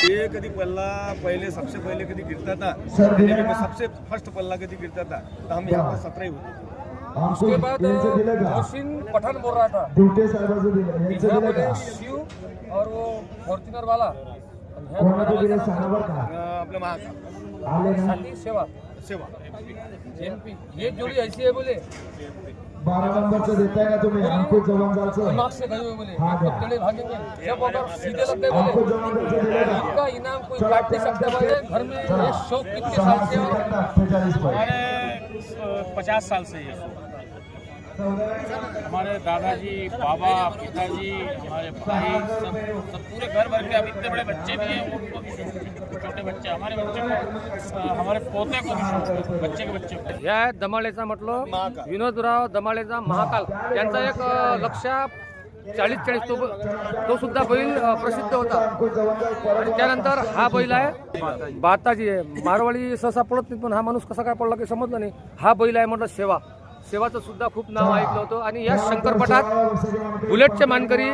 ये कभी पल्ला पहले सबसे पहले कभी गिरता था, सबसे फर्स्ट पल्ला कभी गिरता था, तो हम यहाँ पर 17 ही होते। उसके बाद मोहसिन पठान बोल रहा था यहाँ बोले शिव और वो फॉर्च्यूनर वाला आपल्या महाकाल साथी सेवा सेवा एमपी ये जोड़ी ऐसी है बोले 12 नंबरचं देताय ना तुम्ही अंकुश जवंजालचं दिमाग से गए हुए बोले आपको टेढ़े भागेंगे जब अगर सीधे लग गए बोले इनका इनाम कोई काट नहीं सकता बोले घर में ये शौक कितने साल से हो 48 पॉइंट हमारे 50 साल से ये हमारे दादाजी बाबा पिताजी हमारे भाई सब पूरे घर भर के अब इतने बड़े बच्चे भी हैं उनको भी शौक है। छोटे बच्चे हमारे बच्चे को हमारे पोते को भी शौक है, बच्चे के बच्चे को। या दमाळेचा म्हटलं विनोदराव दमाळेचा महाकाल त्यांचा एक लक्ष 40 तो सुद्धा बैल प्रसिद्ध होता आणि त्यानंतर हा बैल आहे बाताजी आहे मारवाडी सहसा पडत नाही पण हा माणूस कसा काय पडला काही समजलं नाही हा बैल आहे म्हटलं सेवा सेवाचं सुद्धा खूप नाव ऐकलं होतं आणि या शंकरपटात बुलेटचे मानकरी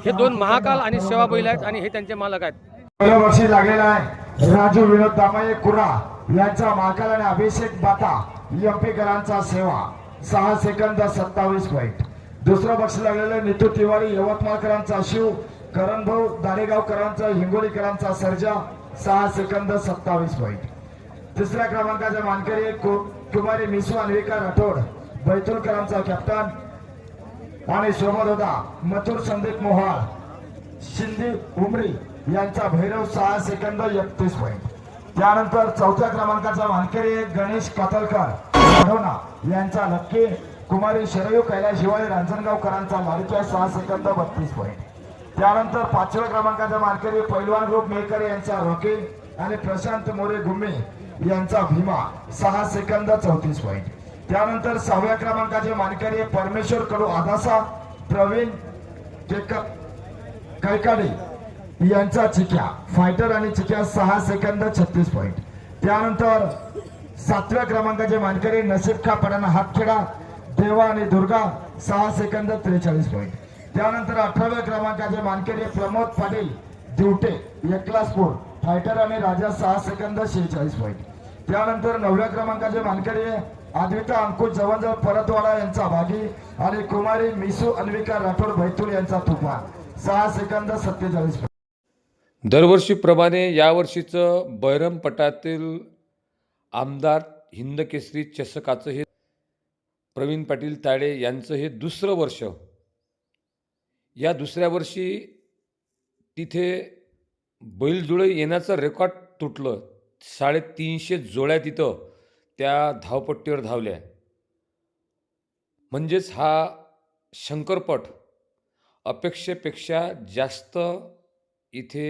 हे 2 महाकाल आणि सेवा बैल आहेत आणि हे त्यांचे मालक आहेत। पहिल्या वर्षी लागलेला आहे राजू विनोद दामाये कुरा यांचा महाकाल आणि अभिषेक बाता एमपीकरांचा सेवा 6 सेकंद 27 पॉइंट। दुसरं बक्षीस लागलेलं नितू तिवारी यवतमाळकरांचा शिव करणभाऊ दारेगावकरांचा हिंगोलीकरांचा सर्जा 6 सेकंद 27 पॉइंट। तिसऱ्या क्रमांकाचे मानकरी कुमारी मिसू अन्विका राठोड बैतूलकरांचा कॅप्टन आणि सोबत होता मथुर संदीप मोहाळ शिंदे उमरी यांचा भैरव 6 सेकंद 31 पॉइंट। त्यानंतर चौथ्या क्रमांकाचा मानकरी गणेश कातलकर वाढवणा यांचा नक्की कुमारी शरयू कैलास शिवाळी रांजणगावकरांचा मालिका 6 सेकंद 32 पॉइंट। त्यानंतर 5व्या क्रमांकाचा मानकरी पैलवान ग्रुप मेकर यांचा रॉकी आणि प्रशांत मोरे गुम्मे यांचा भीमा 6 सेकंद 34 पॉइंट। त्यानंतर 6व्या क्रमांकाचे मानकरी परमेश्वर कडू आदासा प्रवीण कैकाडे यांचा चिक्या फायटर आणि चिक्या 6 सेकंद 36 पॉइंट। त्यानंतर 7व्या क्रमांकाचे मानकरी नसीब खा पडाना हातखेडा देवा आणि दुर्गा 6 सेकंद 43 पॉइंट। त्यानंतर 18व्या क्रमांकाचे मानकरी प्रमोद पाटील दिवटे एकलासपूर फायटर आणि राजा 6 सेकंद 46 पॉइंट। त्यानंतर 9व्या क्रमांकाचे मानकरी आद्विता अंकुश जवंजळ परतवाडा यांचा भागी आणि कुमारी मिसू अन्विका राठोड बैतूल यांचा तुफान 6 सेकंद 47 पॉइंट। दरवर्षीप्रमाणे यावर्षीचं बैरमपटातील आमदार हिंदकेसरी चषकाचं हे प्रवीण पाटील ताडे यांचं हे दुसरं वर्ष। या दुसऱ्या वर्षी तिथे बैलजुळे येण्याचं रेकॉर्ड तुटलं। 350 जोड्या तिथं त्या धावपट्टीवर धावल्या। म्हणजेच हा शंकरपट अपेक्षेपेक्षा जास्त इथे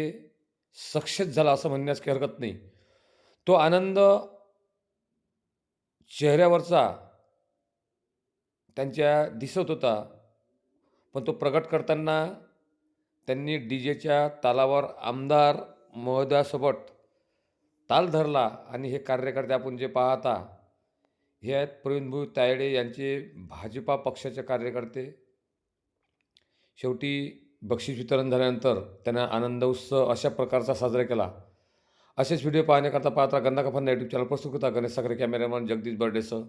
सक्सेस झाला असं म्हणण्यास काही हरकत नाही। तो आनंद चेहऱ्यावरचा त्यांच्या दिसत होता पण तो प्रकट करताना त्यांनी डीजेच्या तालावर आमदार महोदयासोबत ताल धरला आणि हे कार्यकर्ते आपण जे पाहता हे आहेत प्रवीणभाऊ तायडे यांचे भाजपा पक्षाचे कार्यकर्ते। शेवटी बक्षीस वितरण झाल्यानंतर त्यांना आनंद उत्सव अशा प्रकारचा साजरा केला। असेच व्हिडिओ पाहण्याकरता पाहता गंधा कफन यूट्यूब चॅनल प्रस्तुत होता गणेश साखरे कॅमेरामॅन जगदीश बर्डेसह।